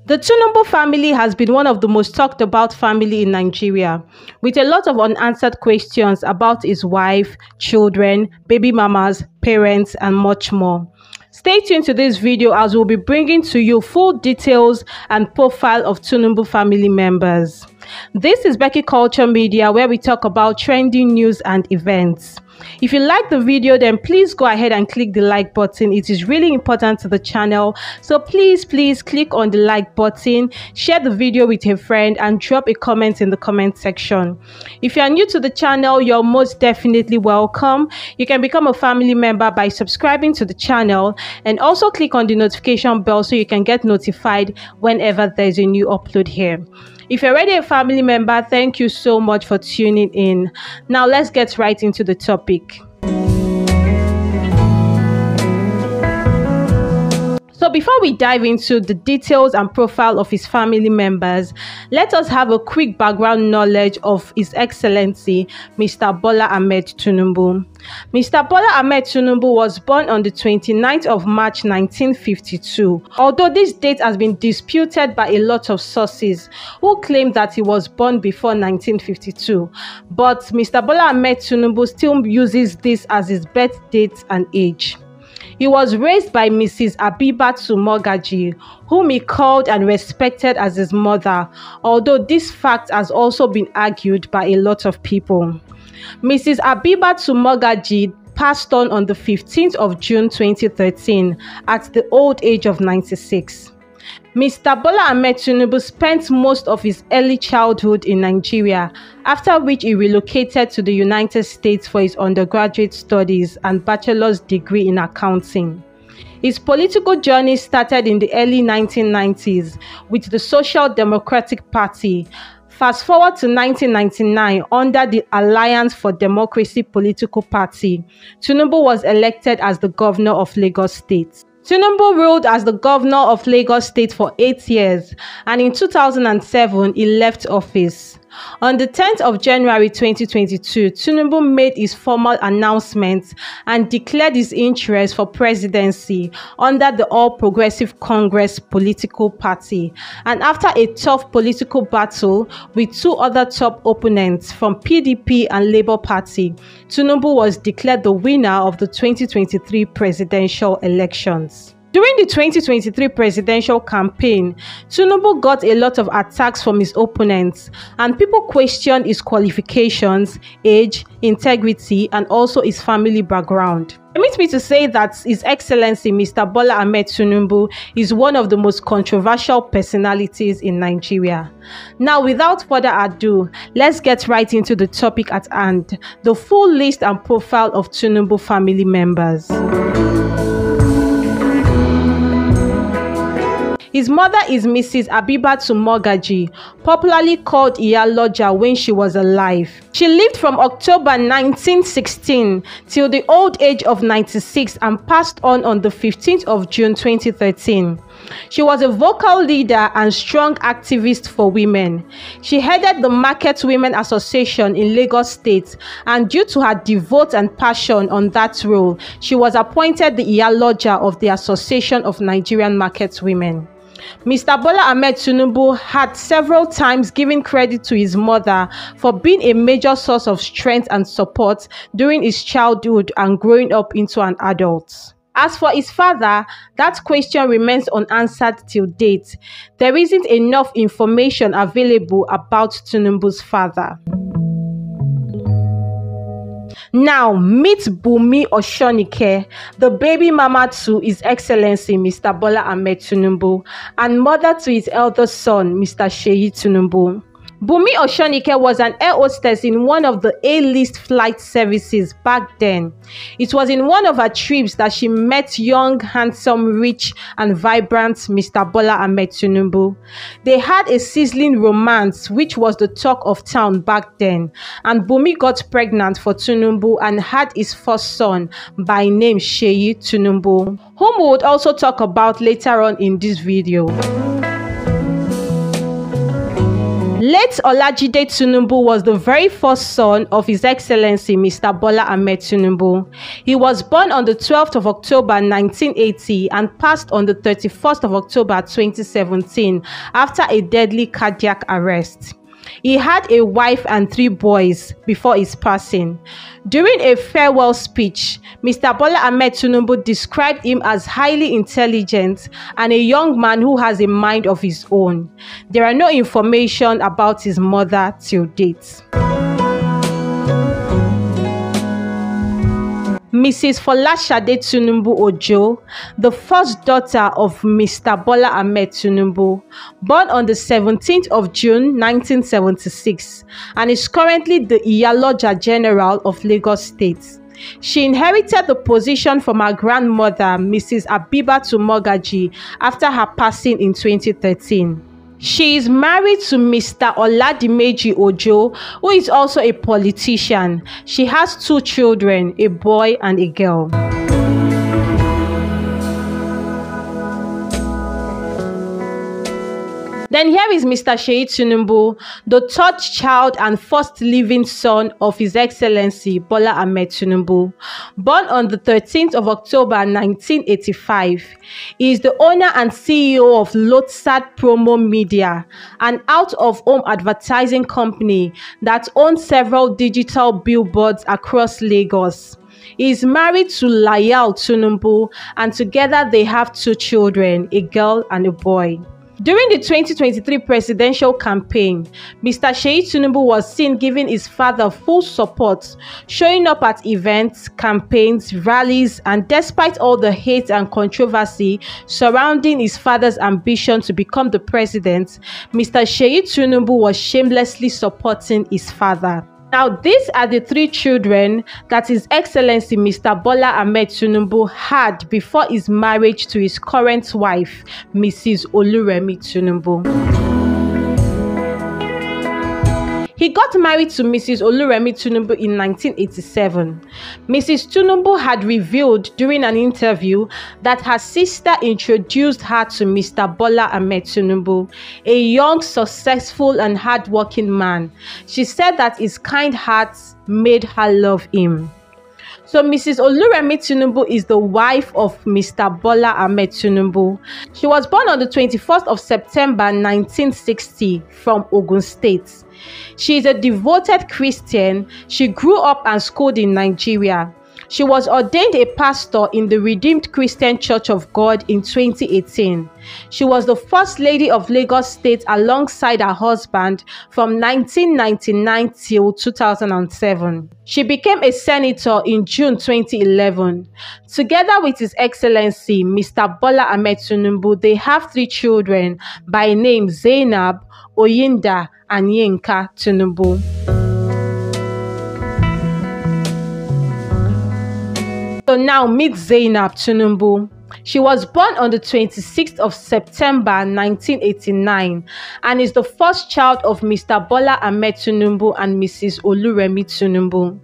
The Tinubu family has been one of the most talked about family in Nigeria, with a lot of unanswered questions about his wife, children, baby mamas, parents, and much more. Stay tuned to this video as we'll be bringing to you full details and profile of Tinubu family members. This is Becky Culture Media, where we talk about trending news and events. If you like the video, then please go ahead and click the like button. It is really important to the channel, so please click on the like button, share the video with a friend, and drop a comment in the comment section. If you are new to the channel, you're most definitely welcome. You can become a family member by subscribing to the channel, and also click on the notification bell so you can get notified whenever there's a new upload here. If you're already a family member, thank you so much for tuning in. Now let's get right into the topic. So before we dive into the details and profile of his family members, let us have a quick background knowledge of His Excellency Mr. Bola Tinubu. Mr. Bola Tinubu was born on the 29th of March 1952, although this date has been disputed by a lot of sources who claim that he was born before 1952. But Mr. Bola Tinubu still uses this as his birth date and age. He was raised by Mrs. Tinubu'S, whom he called and respected as his mother, although this fact has also been argued by a lot of people. Mrs. Tinubu'S passed on the 15th of June 2013 at the old age of 96. Mr. Bola Tinubu spent most of his early childhood in Nigeria, after which he relocated to the United States for his undergraduate studies and bachelor's degree in accounting. His political journey started in the early 1990s with the Social Democratic Party. Fast forward to 1999, under the Alliance for Democracy political party, Tinubu was elected as the governor of Lagos State. Tinubu ruled as the governor of Lagos State for 8 years, and in 2007 he left office. On the 10th of January 2022, Tinubu made his formal announcement and declared his interest for presidency under the All Progressive Congress political party. And after a tough political battle with two other top opponents from PDP and Labour Party, Tinubu was declared the winner of the 2023 presidential elections. During the 2023 presidential campaign, Tinubu got a lot of attacks from his opponents, and people questioned his qualifications, age, integrity, and also his family background. Permit me to say that His Excellency Mr. Bola Tinubu is one of the most controversial personalities in Nigeria. Now, without further ado, let's get right into the topic at hand, the full list and profile of Tinubu family members. His mother is Mrs. Tinubu'S, popularly called Iyaloja when she was alive. She lived from October 1916 till the old age of 96 and passed on the 15th of June 2013. She was a vocal leader and strong activist for women. She headed the Market Women Association in Lagos State, and due to her devote and passion on that role, she was appointed the Iyaloja of the Association of Nigerian Market Women. Mr. Bola Tinubu had several times given credit to his mother for being a major source of strength and support during his childhood and growing up into an adult. As for his father, that question remains unanswered till date. There isn't enough information available about Tinubu's father. Now, meet Bumi Oshonike, the baby mama to His Excellency Mr. Bola Tinubu and mother to his eldest son, Mr. Sheyi Tinubu. Bumi Oshonike was an air hostess in one of the A-list flight services back then. It was in one of her trips that she met young, handsome, rich, and vibrant Mr. Bola Tinubu. They had a sizzling romance, which was the talk of town back then, and Bumi got pregnant for Tinubu and had his first son by name Sheyi Tinubu, whom we would also talk about later on in this video. Late Olajide Tinubu was the very first son of His Excellency Mr. Bola Ahmed Tinubu. He was born on the 12th of October 1980 and passed on the 31st of October 2017 after a deadly cardiac arrest. He had a wife and 3 boys before his passing. During a farewell speech, Mr. Bola Ahmed Tinubu described him as highly intelligent and a young man who has a mind of his own. There are no information about his mother till date. Mrs. Folashade Tinubu Ojo, the first daughter of Mr. Bola Ahmed Tinubu, born on the 17th of June 1976, and is currently the Iyaloja General of Lagos State. She inherited the position from her grandmother, Mrs. Abibatu Mogaji, after her passing in 2013. She is married to Mr. Oladimeji Ojo, who is also a politician. She has 2 children, a boy and a girl. Then here is Mr. Sheyi Tinubu, the 3rd child and first living son of His Excellency Bola Ahmed Tinubu. Born on the 13th of October 1985, he is the owner and CEO of Lotsad Promo Media, an out-of-home advertising company that owns several digital billboards across Lagos. He is married to Layal Tinubu, and together they have 2 children, a girl and a boy. During the 2023 presidential campaign, Mr. Sheyi Tinubu was seen giving his father full support, showing up at events, campaigns, rallies, and despite all the hate and controversy surrounding his father's ambition to become the president, Mr. Sheyi Tinubu was shamelessly supporting his father. Now, these are the 3 children that His Excellency Mr. Bola Ahmed Tinubu had before his marriage to his current wife, Mrs. Oluremi Tinubu. He got married to Mrs. Oluremi Tinubu in 1987. Mrs. Tinubu had revealed during an interview that her sister introduced her to Mr. Bola Ahmed Tinubu, a young, successful and hardworking man. She said that his kind heart made her love him. So Mrs. Oluremi Tinubu is the wife of Mr. Bola Ahmed Tinubu. She was born on the 21st of September 1960 from Ogun State. She is a devoted Christian. She grew up and schooled in Nigeria. She was ordained a pastor in the Redeemed Christian Church of God in 2018. She was the First Lady of Lagos State alongside her husband from 1999 till 2007. She became a senator in June 2011. Together with His Excellency Mr. Bola Ahmed Tinubu, they have 3 children by name Zainab, Oyinda, and Yinka Tinubu. So now meet Zainab Tinubu. She was born on the 26th of September 1989 and is the first child of Mr. Bola Ahmed Tinubu and Mrs. Oluremi Tinubu.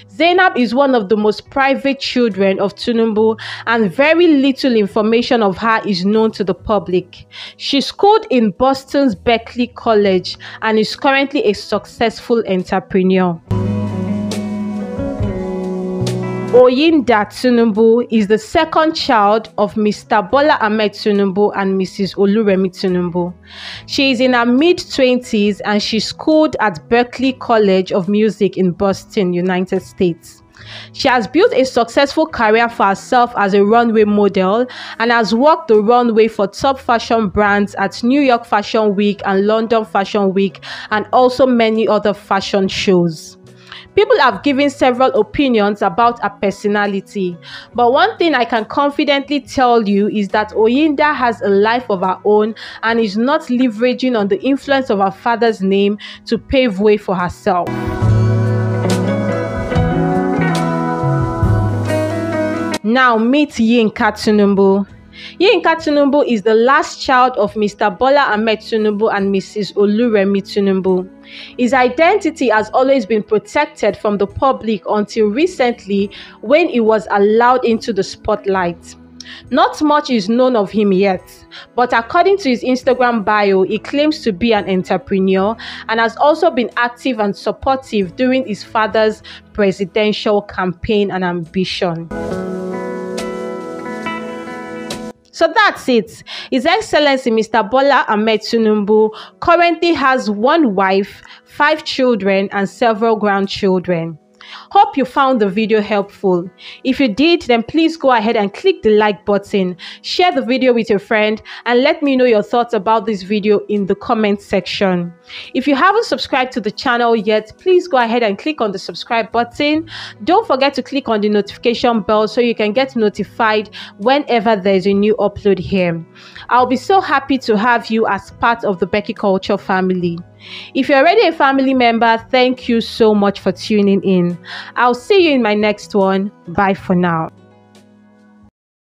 Zainab is one of the most private children of Tinubu, and very little information of her is known to the public. She schooled in Boston's Becky College and is currently a successful entrepreneur. Oyinda Tinubu is the 2nd child of Mr. Bola Ahmed Tinubu and Mrs. Oluremi Tinubu. She is in her mid-20s and she schooled at Berklee College of Music in Boston, United States. She has built a successful career for herself as a runway model and has walked the runway for top fashion brands at New York Fashion Week and London Fashion Week, and also many other fashion shows. People have given several opinions about her personality, but one thing I can confidently tell you is that Oyinda has a life of her own and is not leveraging on the influence of her father's name to pave way for herself. Now meet Yinka Tinubu. Yinka Tinubu is the last child of Mr. Bola Ahmed Tinubu and Mrs. Oluremi Tinubu. His identity has always been protected from the public until recently, when he was allowed into the spotlight. Not much is known of him yet, but according to his Instagram bio, he claims to be an entrepreneur and has also been active and supportive during his father's presidential campaign and ambition. So that's it. His Excellency Mr. Bola Tinubu currently has one wife, 5 children, and several grandchildren. Hope you found the video helpful. If you did, then please go ahead and click the like button, share the video with your friend, and let me know your thoughts about this video in the comment section. If you haven't subscribed to the channel yet, please go ahead and click on the subscribe button. Don't forget to click on the notification bell so you can get notified whenever there's a new upload here. I'll be so happy to have you as part of the Becky Culture family. If you're already a family member, thank you so much for tuning in. I'll see you in my next one. Bye for now.